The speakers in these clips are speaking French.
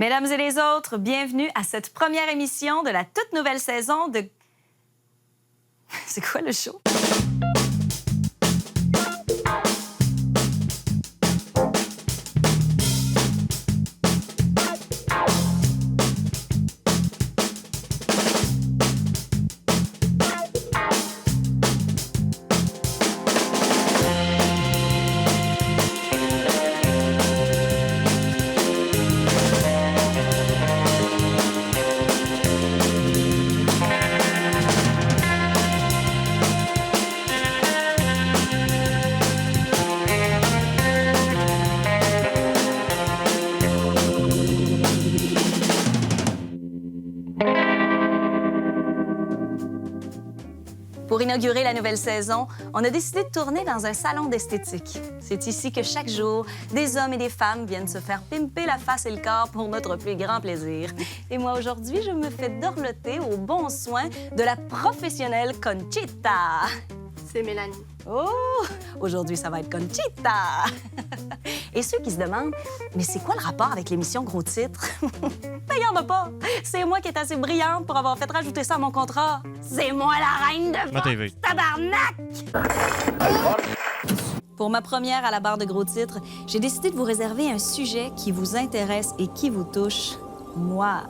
Mesdames et les autres, bienvenue à cette première émission de la toute nouvelle saison de... C'est quoi le show? Pour inaugurer la nouvelle saison, on a décidé de tourner dans un salon d'esthétique. C'est ici que chaque jour, des hommes et des femmes viennent se faire pimper la face et le corps pour notre plus grand plaisir. Et moi, aujourd'hui, je me fais dorloter aux bons soins de la professionnelle Conchita. C'est Mélanie. Oh! Aujourd'hui, ça va être Conchita! Et ceux qui se demandent, mais c'est quoi le rapport avec l'émission Gros Titres? Ben, y en a pas! C'est moi qui est assez brillante pour avoir fait rajouter ça à mon contrat. C'est moi la reine de Fox, tabarnak! Pour ma première à la barre de Gros Titres, j'ai décidé de vous réserver un sujet qui vous intéresse et qui vous touche. Moi.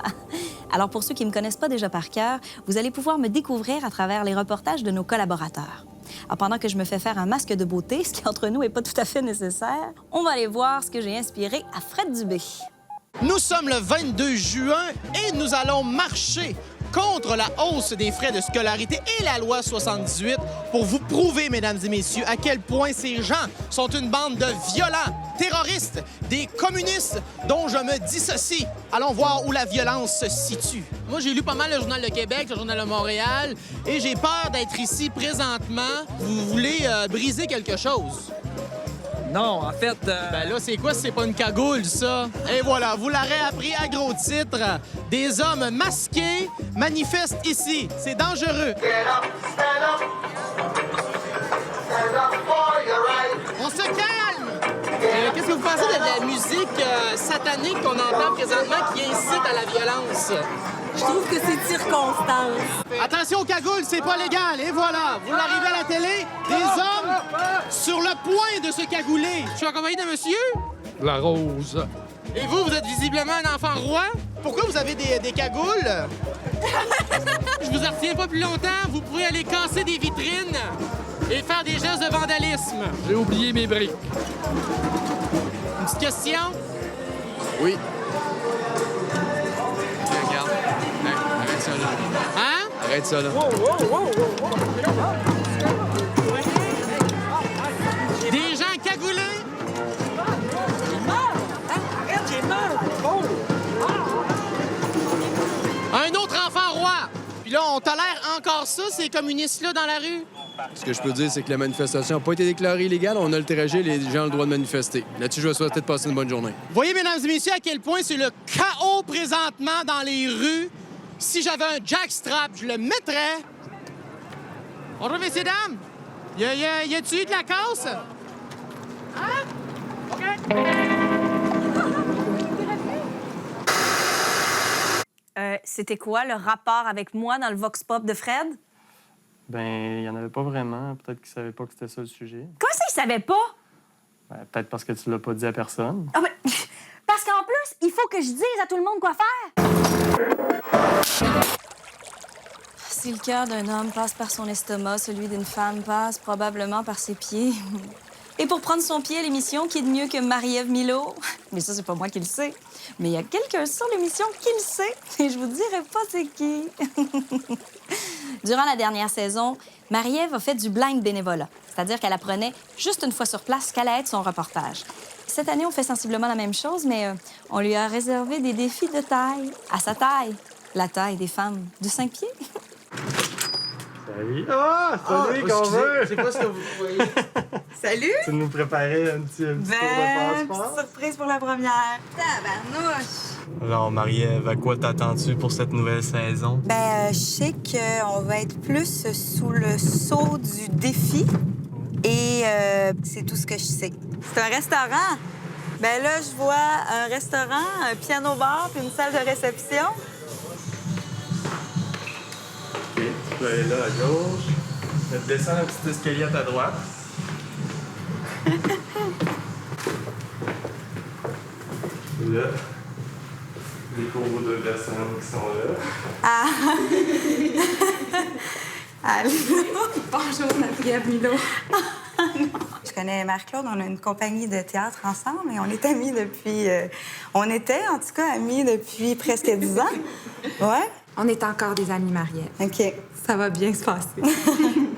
Alors, pour ceux qui ne me connaissent pas déjà par cœur, vous allez pouvoir me découvrir à travers les reportages de nos collaborateurs. Alors, pendant que je me fais faire un masque de beauté, ce qui entre nous n'est pas tout à fait nécessaire, on va aller voir ce que j'ai inspiré à Fred Dubé. Nous sommes le 22 juin et nous allons marcher contre la hausse des frais de scolarité et la loi 78 pour vous prouver, mesdames et messieurs, à quel point ces gens sont une bande de violents, terroristes, des communistes dont je me dissocie. Allons voir où la violence se situe. Moi, j'ai lu pas mal le Journal de Québec, le Journal de Montréal, et j'ai peur d'être ici présentement. Vous voulez briser quelque chose? Non, en fait... Ben là, c'est quoi si c'est pas une cagoule, ça? Et voilà, vous l'aurez appris à gros titre. Des hommes masqués manifestent ici. C'est dangereux. On se calme! Qu'est-ce que vous pensez de la musique satanique qu'on entend présentement qui incite à la violence? Je trouve que c'est circonstance. Attention aux cagoules, c'est pas légal. Et voilà, vous l'arrivez à la télé, des hommes sur le point de se cagouler. Je suis accompagné de monsieur? La rose. Et vous, vous êtes visiblement un enfant roi? Pourquoi vous avez des cagoules? Je vous en retiens pas plus longtemps. Vous pouvez aller casser des vitrines et faire des gestes de vandalisme. J'ai oublié mes briques. Une petite question? Oui. Regarde. Arrête ça, là. Hein? Arrête ça, là. Des gens cagoulés? Un autre enfant roi. Puis là, on tolère encore ça, ces communistes-là, dans la rue? Ce que je peux dire, c'est que la manifestation n'a pas été déclarée illégale. On a interrogé, les gens ont le droit de manifester. Là-dessus, je vais souhaiter de passer une bonne journée. Voyez, mesdames et messieurs, à quel point c'est le chaos présentement dans les rues. Si j'avais un jackstrap, je le mettrais. Bonjour, messieurs, dames. Y a-tu eu de la casse? Hein? OK. C'était quoi le rapport avec moi dans le Vox Pop de Fred? Ben, il n'y en avait pas vraiment. Peut-être qu'il ne savait pas que c'était ça le sujet. Comment ça, il savait pas? Ben, peut-être parce que tu l'as pas dit à personne. Ah ben, parce qu'en plus, il faut que je dise à tout le monde quoi faire. Si le cœur d'un homme passe par son estomac, celui d'une femme passe probablement par ses pieds. Et pour prendre son pied à l'émission, qui est de mieux que Marie-Ève Milo? Mais ça, c'est pas moi qui le sais. Mais il y a quelqu'un sur l'émission qui le sait. Et je vous dirai pas c'est qui. Durant la dernière saison, Marie-Ève a fait du blind bénévolat. C'est-à-dire qu'elle apprenait juste une fois sur place ce qu'allait être son reportage. Cette année, on fait sensiblement la même chose, mais on lui a réservé des défis de taille. À sa taille. La taille des femmes de 5 pieds. Salut! Ah! Salut, qu'on veut! C'est quoi ce que vous voyez? Salut! Tu nous préparais un petit tour de passe-passe? Surprise pour la première. Tabarnouche! Alors, Marie-Ève, à quoi t'attends-tu pour cette nouvelle saison? Je sais qu'on va être plus sous le sceau du défi et c'est tout ce que je sais. C'est un restaurant. Ben là, je vois un restaurant, un piano-bar puis une salle de réception. OK, tu peux aller là à gauche. Tu descends un petit escalier à ta droite. Et là, les combos de personnes qui sont là. Ah! Allô? Bonjour, Marie-Ève Milo. Je connais Marc-Claude, on a une compagnie de théâtre ensemble et on est amis depuis... on était, en tout cas, amis depuis presque 10 ans. Ouais? On est encore des amis, Marie-Ève. OK. Ça va bien se passer.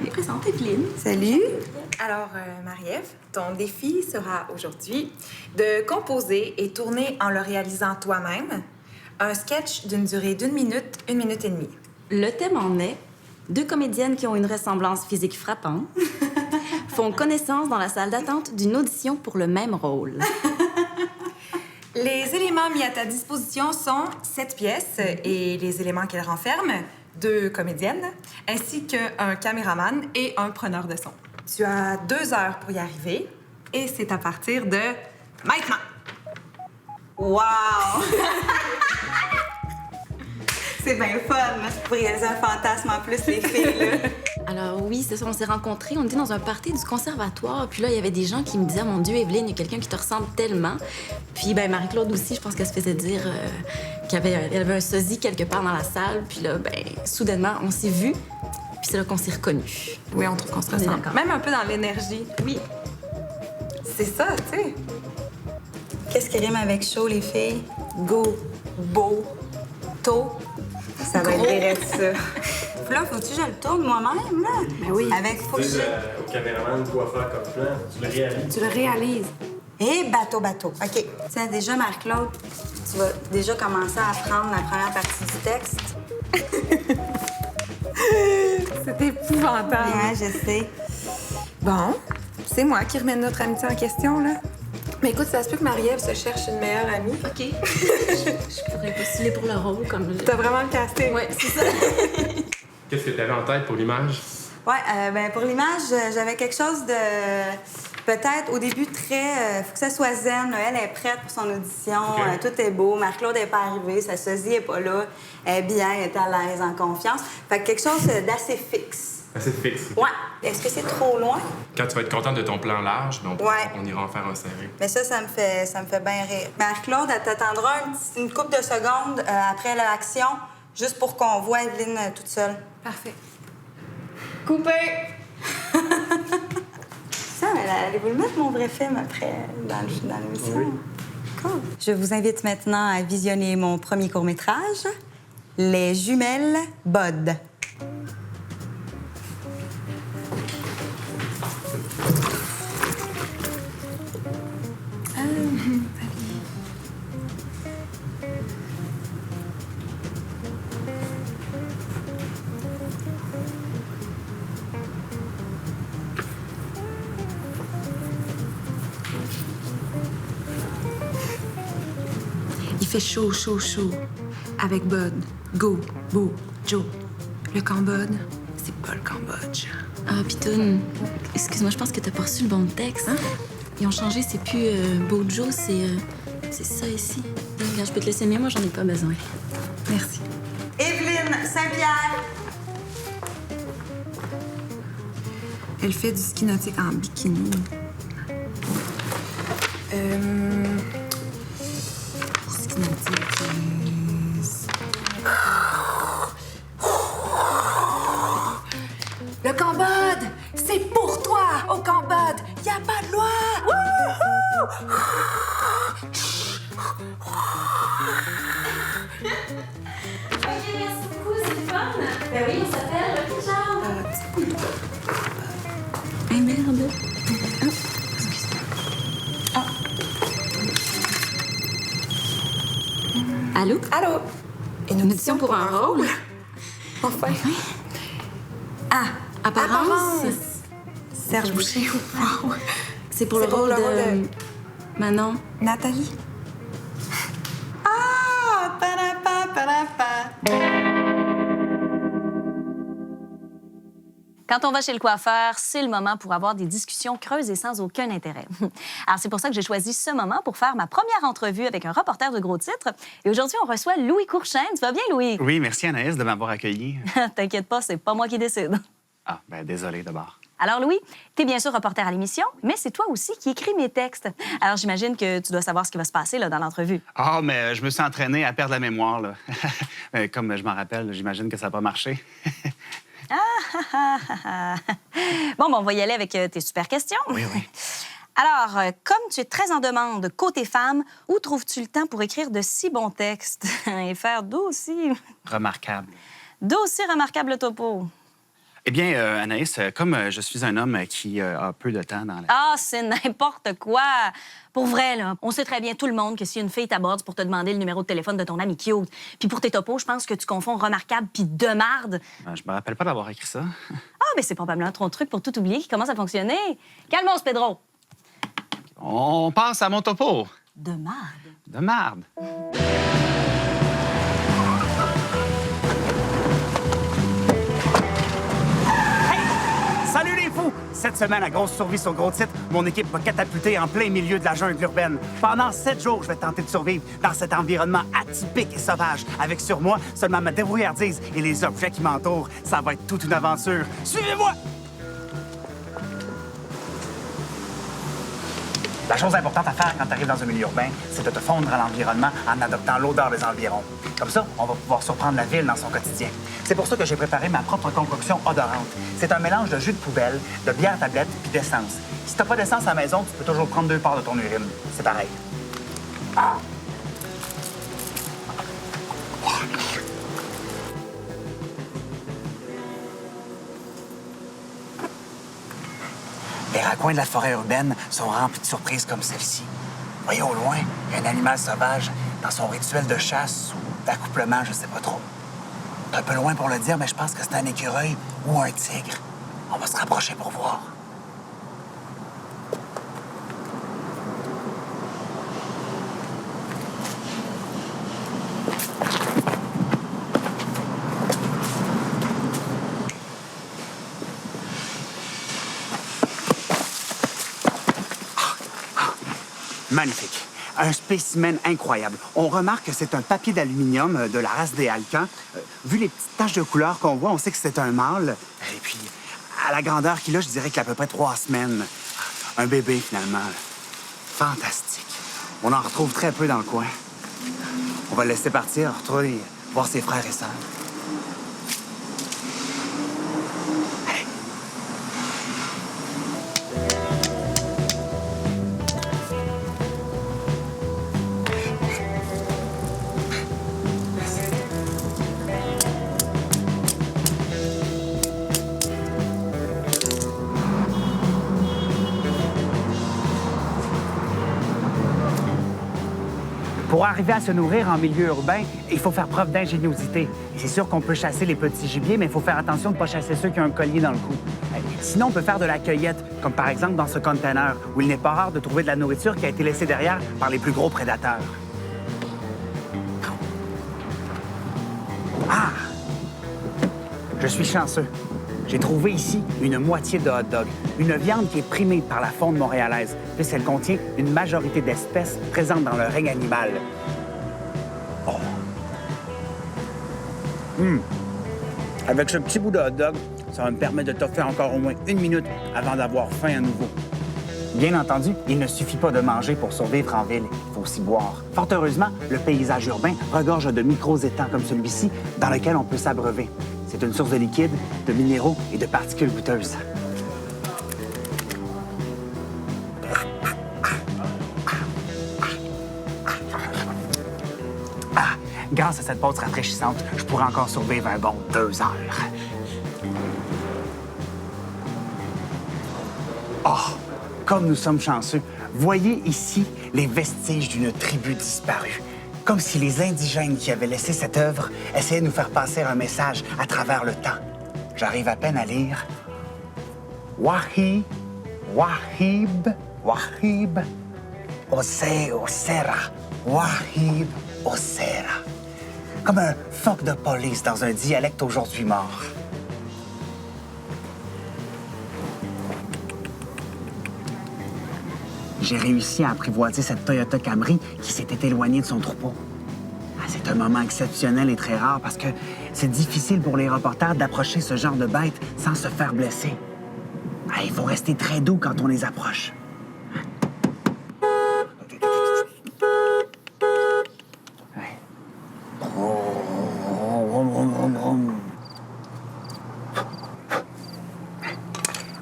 Et présente Evelyne. Salut. Alors, Marie-Ève, ton défi sera aujourd'hui de composer et tourner en le réalisant toi-même un sketch d'une durée d'1 minute, 1 minute et demie. Le thème en est 2 comédiennes qui ont une ressemblance physique frappante font connaissance dans la salle d'attente d'une audition pour le même rôle. Les éléments mis à ta disposition sont 7 pièces et les éléments qu'elles renferment, 2 comédiennes, ainsi qu'un caméraman et un preneur de son. Tu as 2 heures pour y arriver et c'est à partir de maintenant. Wow! C'est bien fun. Pour réaliser un fantasme en plus, les filles, là. Alors oui, c'est ça, on s'est rencontrés, on était dans un party du conservatoire, puis là, il y avait des gens qui me disaient « Mon Dieu, Evelyne, il y a quelqu'un qui te ressemble tellement. » Puis ben Marie-Claude aussi, je pense qu'elle se faisait dire qu'elle avait un sosie quelque part dans la salle, puis là, ben soudainement, on s'est vus, puis c'est là qu'on s'est reconnus. Oui, on trouve qu'on se On est ressemble. d'accord. Même un peu dans l'énergie. Oui. C'est ça, tu sais. Qu'est-ce qui rime avec chaud, les filles? Go, beau, tôt. Ça va être vrai de ça. Puis là, faut-tu que je le tourne moi-même, là? Ben oui. Avec faut que je... Au caméraman quoi faire comme plan, tu le réalises. Tu le réalises. Et bateau. OK. Tiens, déjà, Marc-Claude, tu vas déjà commencer à apprendre la première partie du texte. C'est épouvantable. Ouais, je sais. Bon, c'est moi qui remets notre amitié en question, là. Mais écoute, ça se peut que Marie-Ève se cherche une meilleure amie. OK. je pourrais postuler pour le rôle comme... T'as vraiment le casting. Ouais, c'est ça. Qu'est-ce que tu avais en tête pour l'image? Ouais, ben pour l'image, j'avais quelque chose de... Peut-être au début très... faut que ça soit zen. Là. Elle est prête pour son audition. OK. Tout est beau. Marc-Claude n'est pas arrivé. Sa sosie n'est pas là. Elle est bien, elle est à l'aise, en confiance. Fait que quelque chose d'assez fixe. Assez fixe. Ouais. Est-ce que c'est trop loin? Quand tu vas être contente de ton plan large, donc Ouais. on ira en faire un serré. Mais ça me fait bien rire. Marc-Claude, elle t'attendra une couple de secondes après l'action, juste pour qu'on voit Evelyne toute seule. Parfait. Coupé! Ça, mais allez-vous le mettre, mon vrai film, après, dans l'émission? Oui. Cool. Je vous invite maintenant à visionner mon premier court-métrage, Les jumelles Bod. Il fait chaud. Avec Bud, Go, Beau, Joe. Le Cambodge, c'est pas le Cambodge. Ah, Pitoune, excuse-moi, je pense que t'as pas reçu le bon texte. Hein? Ils ont changé, c'est plus Bojo, c'est ça ici. Regarde, je peux te laisser, mais moi, j'en ai pas besoin. Merci. Evelyne Saint-Pierre. Elle fait du ski nautique en bikini. Ski nautique. Le Cambodge, c'est pour toi. Au Cambodge, y a pas de loi. Ok, merci beaucoup, c'est fun. Ben oui, on s'appelle Richard. Hey, merde. Allô? Allô? Une audition pour un rôle? Enfin. Ah, apparence? Serge Boucher. Wow. C'est pour le C'est pour rôle le rôle de... Manon. Nathalie. Ah! Parapa. Quand on va chez le coiffeur, c'est le moment pour avoir des discussions creuses et sans aucun intérêt. Alors, c'est pour ça que j'ai choisi ce moment pour faire ma première entrevue avec un reporter de gros titres. Et aujourd'hui, on reçoit Louis Courchaine. Tu vas bien, Louis? Oui, merci Anaïs de m'avoir accueilli. T'inquiète pas, c'est pas moi qui décide. Ah, ben désolé d'abord. Alors, Louis, t'es bien sûr reporter à l'émission, mais c'est toi aussi qui écris mes textes. Alors, j'imagine que tu dois savoir ce qui va se passer là, dans l'entrevue. Ah, mais je me suis entraîné à perdre la mémoire, là. Comme je m'en rappelle, j'imagine que ça n'a pas marché. Bon, on va y aller avec tes super questions. Oui. Alors, comme tu es très en demande côté femme, où trouves-tu le temps pour écrire de si bons textes et faire d'aussi Remarquable. remarquables topos? Eh bien, Anaïs, comme je suis un homme qui a peu de temps dans la... Ah, c'est n'importe quoi! Pour vrai, là, on sait très bien, tout le monde, que si une fille t'aborde pour te demander le numéro de téléphone de ton ami cute, puis pour tes topos, je pense que tu confonds remarquable puis de marde. Je me rappelle pas d'avoir écrit ça. Ah, mais c'est probablement ton truc pour tout oublier qui commence à fonctionner. Calmos, Pedro! On passe à mon topo. De marde? De marde. Salut les fous! Cette semaine, à Grosse Survie sur Gros Titre, mon équipe m'a catapulté en plein milieu de la jungle urbaine. Pendant 7 jours, je vais tenter de survivre dans cet environnement atypique et sauvage, avec sur moi seulement ma débrouillardise et les objets qui m'entourent. Ça va être toute une aventure. Suivez-moi! La chose importante à faire quand tu arrives dans un milieu urbain, c'est de te fondre à l'environnement en adoptant l'odeur des environs. Comme ça, on va pouvoir surprendre la ville dans son quotidien. C'est pour ça que j'ai préparé ma propre concoction odorante. C'est un mélange de jus de poubelle, de bière tablette puis d'essence. Si t'as pas d'essence à la maison, tu peux toujours prendre 2 parts de ton urine. C'est pareil. Les raccoins de la forêt urbaine sont remplis de surprises comme celle-ci. Voyez au loin, il y a un animal sauvage dans son rituel de chasse ou d'accouplement, je sais pas trop. C'est un peu loin pour le dire, mais je pense que c'est un écureuil ou un tigre. On va se rapprocher pour voir. Magnifique. Un spécimen incroyable. On remarque que c'est un papier d'aluminium de la race des Alcans. Vu les petites taches de couleur qu'on voit, on sait que c'est un mâle. Et puis, à la grandeur qu'il a, je dirais qu'il a à peu près 3 semaines. Un bébé, finalement. Fantastique. On en retrouve très peu dans le coin. On va le laisser partir, retrouver, voir ses frères et sœurs. Pour arriver à se nourrir en milieu urbain, il faut faire preuve d'ingéniosité. Et c'est sûr qu'on peut chasser les petits gibiers, mais il faut faire attention de ne pas chasser ceux qui ont un collier dans le cou. Sinon, on peut faire de la cueillette, comme par exemple dans ce container, où il n'est pas rare de trouver de la nourriture qui a été laissée derrière par les plus gros prédateurs. Ah! Je suis chanceux. J'ai trouvé ici une moitié de hot dog, une viande qui est primée par la faune montréalaise, puisqu'elle contient une majorité d'espèces présentes dans le règne animal. Oh. Avec ce petit bout de hot dog, ça va me permettre de toffer encore au moins 1 minute avant d'avoir faim à nouveau. Bien entendu, il ne suffit pas de manger pour survivre en ville, il faut aussi boire. Fort heureusement, le paysage urbain regorge de micro-étangs comme celui-ci dans lequel on peut s'abreuver. C'est une source de liquide, de minéraux et de particules goûteuses. Grâce à cette pause rafraîchissante, je pourrais encore survivre un bon 2 heures. Oh, comme nous sommes chanceux, voyez ici les vestiges d'une tribu disparue. Comme si les indigènes qui avaient laissé cette œuvre essayaient de nous faire passer un message à travers le temps. J'arrive à peine à lire. Wahib, Osera. Wahib, Osera. Comme un phoque de police dans un dialecte aujourd'hui mort. j'ai réussi à apprivoiser cette Toyota Camry qui s'était éloignée de son troupeau. Ah, c'est un moment exceptionnel et très rare parce que c'est difficile pour les reporters d'approcher ce genre de bête sans se faire blesser. Ah, il faut rester très doux quand on les approche.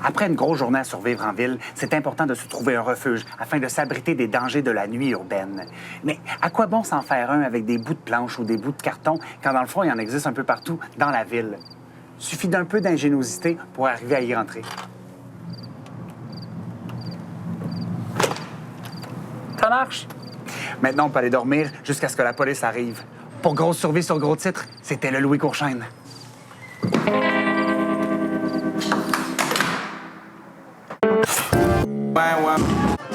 Après une grosse journée à survivre en ville, c'est important de se trouver un refuge afin de s'abriter des dangers de la nuit urbaine. Mais à quoi bon s'en faire un avec des bouts de planche ou des bouts de carton quand, dans le fond, il y en existe un peu partout dans la ville? Suffit d'un peu d'ingéniosité pour arriver à y rentrer. Ça marche. Maintenant, on peut aller dormir jusqu'à ce que la police arrive. Pour Grosse Survie sur Gros Titre, c'était le Louis Courchaine.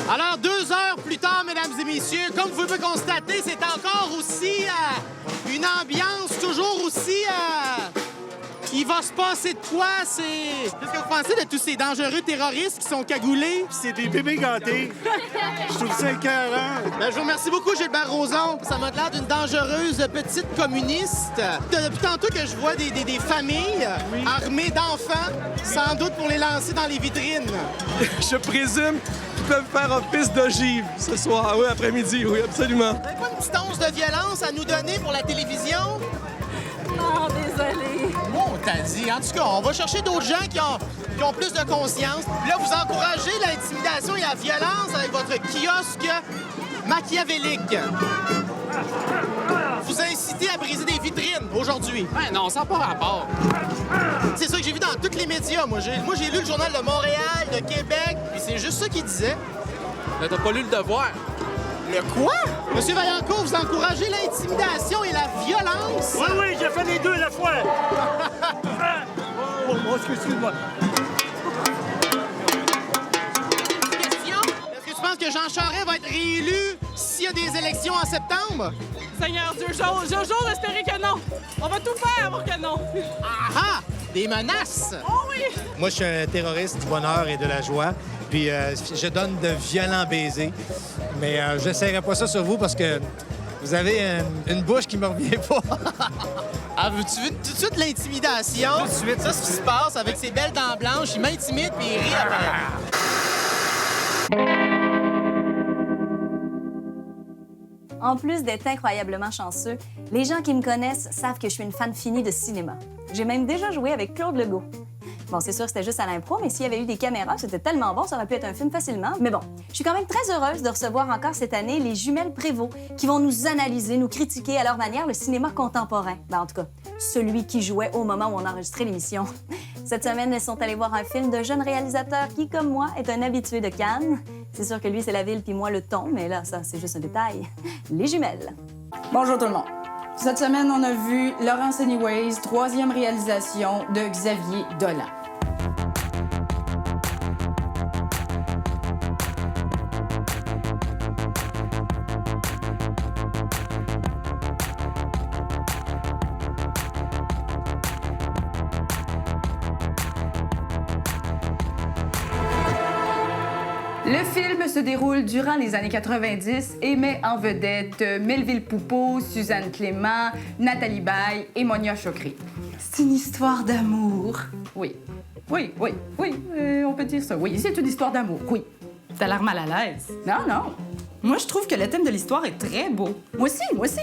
Alors, 2 heures plus tard, mesdames et messieurs, comme vous pouvez constater, c'est encore aussi une ambiance toujours aussi... il va se passer de quoi? Qu'est-ce que vous pensez de tous ces dangereux terroristes qui sont cagoulés? C'est des bébés gâtés. Je trouve ça écœurant. Ben, je vous remercie beaucoup, Gilbert Rozon. Ça m'a l'air d'une dangereuse petite communiste. Depuis tantôt que je vois des familles armées d'enfants, sans doute pour les lancer dans les vitrines. Je présume qu'ils peuvent faire office d'ogive ce soir. Oui, après-midi, oui, absolument. Vous n'avez pas une petite once de violence à nous donner pour la télévision? Non, désolé. Bon, on t'a dit. En tout cas, on va chercher d'autres gens qui ont plus de conscience. Puis là, vous encouragez l'intimidation et la violence avec votre kiosque machiavélique. Vous incitez à briser des vitrines aujourd'hui. Ouais, non, ça n'a pas rapport. C'est ça que j'ai vu dans tous les médias. Moi, j'ai lu le journal de Montréal, de Québec, puis c'est juste ça qu'il disait. Mais t'as pas lu le devoir. Le quoi? Monsieur Vaillancourt, vous encouragez l'intimidation et la violence? Oui, j'ai fait les deux à la fois. Excuse-moi. Question? Est-ce que tu penses que Jean Charest va être réélu s'il y a des élections en septembre? Seigneur Dieu, j'ose espérer que non. On va tout faire pour que non. Ah! Des menaces! Oh oui! Moi, je suis un terroriste du bonheur et de la joie. Puis je donne de violents baisers. Mais je n'essaierai pas ça sur vous parce que vous avez une bouche qui me revient pas. Ah, veux-tu vu tout de suite l'intimidation? Tout de suite. Ça, c'est ce qui se passe avec ses belles dents blanches. Il m'intimide puis il rit après. En plus d'être incroyablement chanceux, les gens qui me connaissent savent que je suis une fan finie de cinéma. J'ai même déjà joué avec Claude Legault. Bon, c'est sûr que c'était juste à l'impro, mais s'il y avait eu des caméras, c'était tellement bon, ça aurait pu être un film facilement. Mais bon, je suis quand même très heureuse de recevoir encore cette année les jumelles Prévost qui vont nous analyser, nous critiquer à leur manière le cinéma contemporain. Ben, en tout cas, celui qui jouait au moment où on enregistrait l'émission. Cette semaine, elles sont allées voir un film d'un jeune réalisateur qui, comme moi, est un habitué de Cannes. C'est sûr que lui, c'est la ville, puis moi, le ton, mais là, ça, c'est juste un détail. Les jumelles. Bonjour tout le monde. Cette semaine, on a vu Laurence Anyways, 3e réalisation de Xavier Dolan. Le film se déroule durant les années 90 et met en vedette Melville Poupeau, Suzanne Clément, Nathalie Baye et Monia Chokri. C'est une histoire d'amour. Oui, on peut dire ça. Oui, c'est une histoire d'amour, oui. T'as l'air mal à l'aise. Non. Moi, je trouve que le thème de l'histoire est très beau. Moi aussi.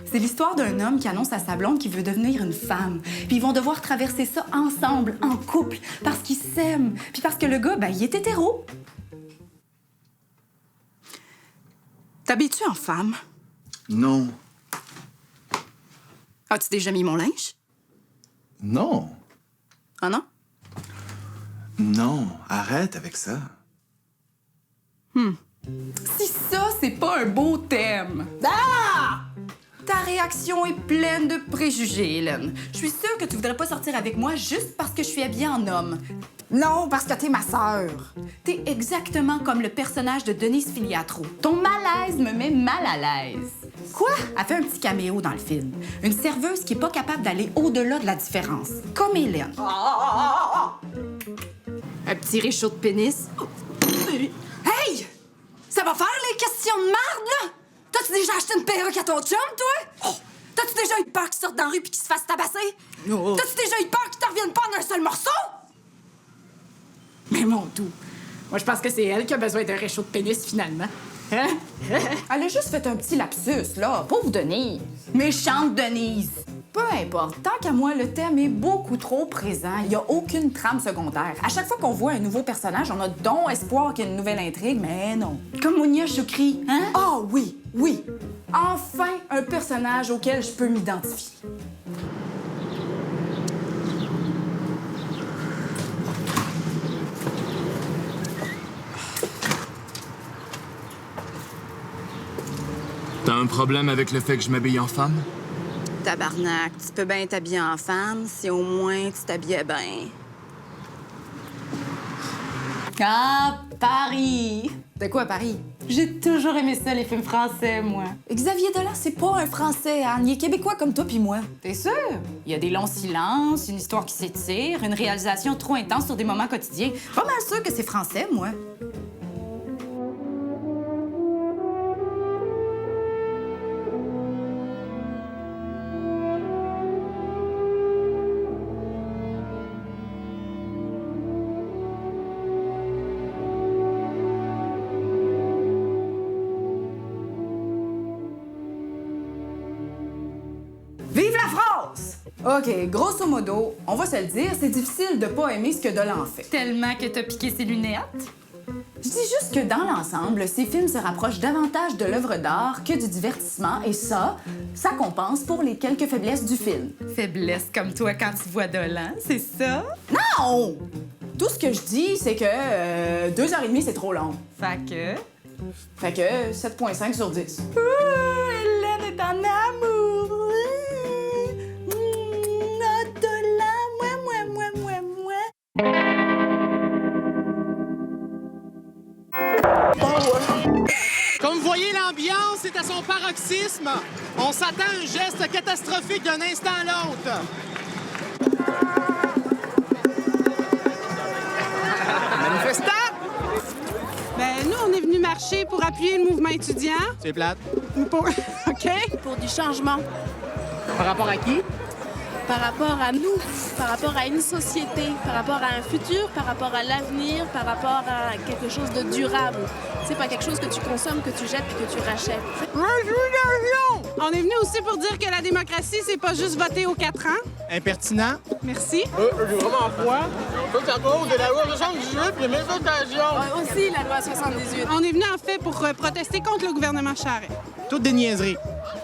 C'est l'histoire d'un homme qui annonce à sa blonde qu'il veut devenir une femme. Puis ils vont devoir traverser ça ensemble, en couple, parce qu'ils s'aiment. Puis parce que le gars, ben, il est hétéro. T'habilles-tu en femme? Non. As-tu déjà mis mon linge? Non. Ah non? Non, arrête avec ça. Si ça, c'est pas un beau thème. Ah! Ta réaction est pleine de préjugés, Hélène. Je suis sûre que tu voudrais pas sortir avec moi juste parce que je suis habillée en homme. Non, parce que t'es ma sœur. T'es exactement comme le personnage de Denise Filiatro. Ton malaise me met mal à l'aise. Quoi? Elle fait un petit caméo dans le film. Une serveuse qui est pas capable d'aller au-delà de la différence. Comme Hélène. Un petit réchaud de pénis. Hey! Ça va faire les questions de marde, là? T'as-tu déjà acheté une perruque à ton chum, toi? T'as-tu déjà eu peur qu'il sorte dans la rue puis qu'il se fasse tabasser? T'as-tu déjà eu peur qu'il te revienne pas en un seul morceau? Mais mon tout, moi je pense que c'est elle qui a besoin d'un réchaud de pénis finalement. Hein? Elle a juste fait un petit lapsus, là. Pauvre Denise. Méchante Denise. Peu importe. Tant qu'à moi, le thème est beaucoup trop présent. Il n'y a aucune trame secondaire. À chaque fois qu'on voit un nouveau personnage, on a donc espoir qu'il y ait une nouvelle intrigue, mais non. Comme Monia Chokri, hein? Ah oui, oui. Enfin, un personnage auquel je peux m'identifier. T'as un problème avec le fait que je m'habille en femme? Tabarnak, tu peux bien t'habiller en femme si au moins tu t'habillais bien. Ah, Paris! De quoi, Paris? J'ai toujours aimé ça, les films français, moi. Xavier Dolan, c'est pas un Français, Anne. Il est québécois comme toi puis moi. T'es sûr? Il y a des longs silences, une histoire qui s'étire, une réalisation trop intense sur des moments quotidiens. Pas mal sûr que c'est français, moi. Vive la France! OK, grosso modo, on va se le dire, c'est difficile de pas aimer ce que Dolan fait. Tellement que t'as piqué ses lunettes? Je dis juste que dans l'ensemble, ces films se rapprochent davantage de l'œuvre d'art que du divertissement, et ça compense pour les quelques faiblesses du film. Faiblesse comme toi quand tu vois Dolan, c'est ça? Non! Tout ce que je dis, c'est que 2h30, c'est trop long. Fait que 7,5 sur 10. Hélène est en amour! Comme vous voyez, l'ambiance est à son paroxysme. On s'attend à un geste catastrophique d'un instant à l'autre. Manifestant? Ben, nous, on est venus marcher pour appuyer le mouvement étudiant. C'est plate. OK. Pour du changement. Par rapport à qui? Par rapport à nous, par rapport à une société, par rapport à un futur, par rapport à l'avenir, par rapport à quelque chose de durable. C'est pas quelque chose que tu consommes, que tu jettes puis que tu rachètes. On est venu aussi pour dire que la démocratie, c'est pas juste voter aux 4 ans. Impertinent. Merci. J'ai vraiment froid. Ça, c'est à cause de la loi 78 puis les manifestations. Aussi la loi 78. On est venu en fait pour protester contre le gouvernement Charest. Toutes des niaiseries.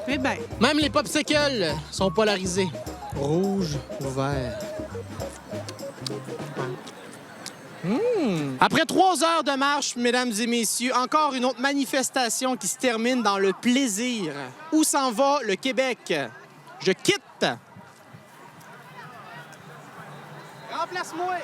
Eh bien. Même les popsicles sont polarisés. Rouge ou vert. Après 3 heures de marche, mesdames et messieurs, encore une autre manifestation qui se termine dans le plaisir. Où s'en va le Québec? Je quitte. Remplace-moi.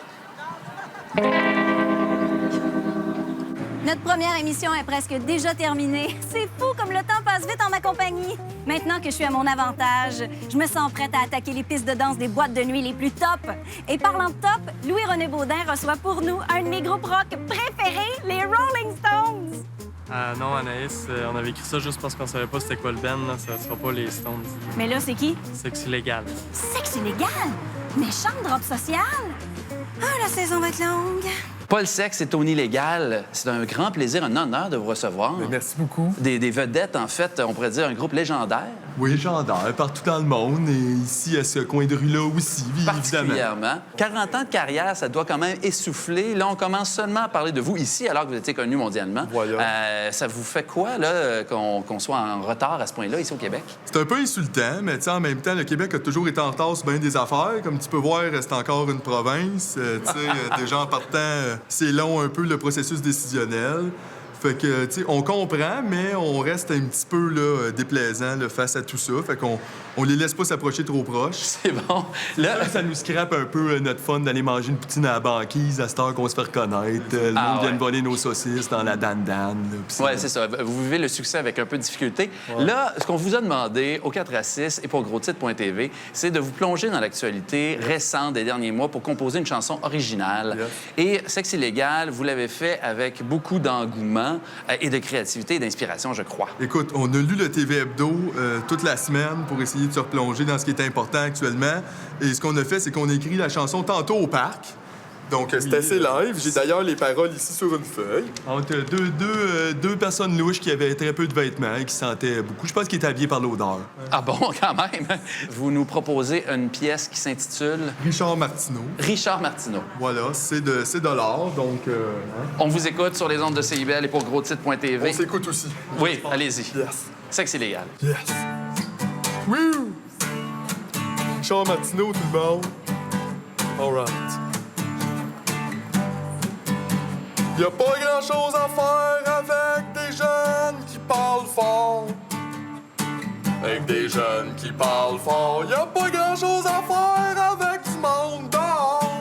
Notre première émission est presque déjà terminée. C'est fou comme le temps passe vite en ma compagnie. Maintenant que je suis à mon avantage, je me sens prête à attaquer les pistes de danse des boîtes de nuit les plus top. Et parlant de top, Louis-René Baudin reçoit pour nous un de mes groupes rock préférés, les Rolling Stones. Non, Anaïs, on avait écrit ça juste parce qu'on savait pas c'était quoi le band, là. Ça sera pas les Stones. Mais là, c'est qui? Sexe illégal. Sexe illégal? Méchante drop sociale? Ah, la saison va être longue. Paul Sexe et Tony Légal, c'est un grand plaisir, un honneur de vous recevoir. Mais merci beaucoup. Des vedettes, en fait, on pourrait dire un groupe légendaire. Oui, légendaire, partout dans le monde et ici, à ce coin de rue-là aussi, évidemment. Particulièrement. 40 ans de carrière, ça doit quand même essouffler. Là, on commence seulement à parler de vous ici, alors que vous étiez connu mondialement. Voilà. Ça vous fait quoi, là, qu'on soit en retard à ce point-là, ici au Québec? C'est un peu insultant, mais en même temps, le Québec a toujours été en retard sur bien des affaires. Comme tu peux voir, c'est encore une province. Déjà en partant, c'est long un peu le processus décisionnel. Fait que, tu sais, on comprend, mais on reste un petit peu là, déplaisant là, face à tout ça. Fait qu'on On les laisse pas s'approcher trop proche. C'est bon. Là, ça nous scrape un peu notre fun d'aller manger une poutine à la banquise à cette heure qu'on se fait reconnaître. Le monde vient de voler nos saucisses dans la dan-dan. Oui, c'est ça. Vous vivez le succès avec un peu de difficulté. Ouais. Là, ce qu'on vous a demandé au 4 à 6 et pour GrosTitre.tv, c'est de vous plonger dans l'actualité récente des derniers mois pour composer une chanson originale. Et Sexe illégal, vous l'avez fait avec beaucoup d'engouement et de créativité et d'inspiration, je crois. Écoute, on a lu le TV Hebdo toute la semaine pour essayer de se replonger dans ce qui est important actuellement. Et ce qu'on a fait, c'est qu'on a écrit la chanson tantôt au parc. Donc, c'est assez live. J'ai d'ailleurs les paroles ici sur une feuille. Entre deux personnes louches qui avaient très peu de vêtements et qui sentaient beaucoup. Je pense qu'ils étaient habillés par l'odeur. Ah bon, quand même? Vous nous proposez une pièce qui s'intitule... Richard Martineau. Richard Martineau. Voilà, c'est de l'art, donc... On vous écoute sur les ondes de CIBL et pour GrosTitre.tv. On s'écoute aussi. Oui, allez-y. Yes. Sexe illégal. Yes. Woo! Richard Martineau, tout le monde. All right. Y a pas grand-chose à faire avec des jeunes qui parlent fort. Avec des jeunes qui parlent fort. Y a pas grand-chose à faire avec du monde dehors.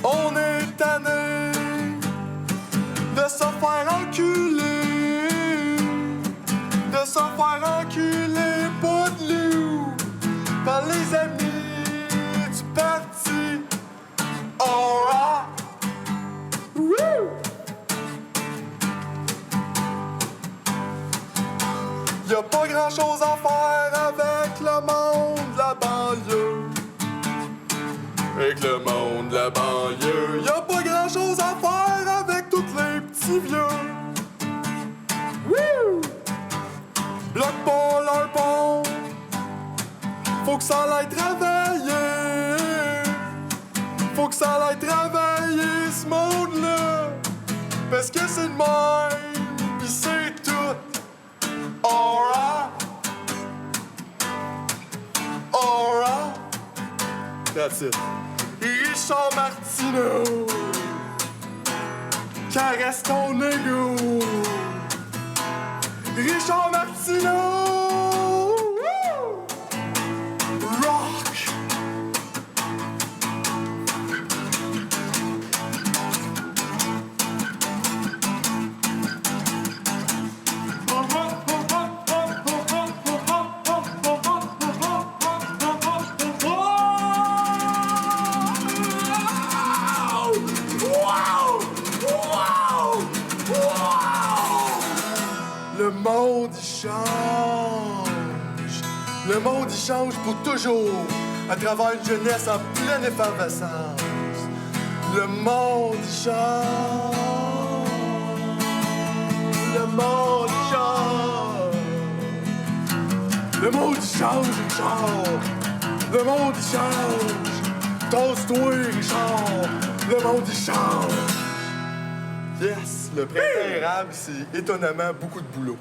On est tanné de se faire enculer. De se faire enculer, pas de loup. Par les amis du parti. Alright! Woo! Y'a pas grand-chose à faire avec le monde de la banlieue. Avec le monde de la banlieue. Y'a pas grand-chose à faire avec tous les petits vieux. Woo! Bloque pas leur pont. Faut que ça l'aille travailler. Faut que ça aille travailler ce monde-là. Parce que c'est le même, pis c'est tout. Alright. Alright. That's it. Richard Martineau. Caresse ton ego. Richard Martineau. Woo! Rock. Le monde, il change. Le monde, il change pour toujours, à travers une jeunesse en pleine effervescence. Le monde, il change. Le monde, il change. Le monde, il change, Richard. Le monde, il change. Tasse-toi, Richard. Le monde, il change. Yes, le printemps érable, c'est étonnamment beaucoup de boulot.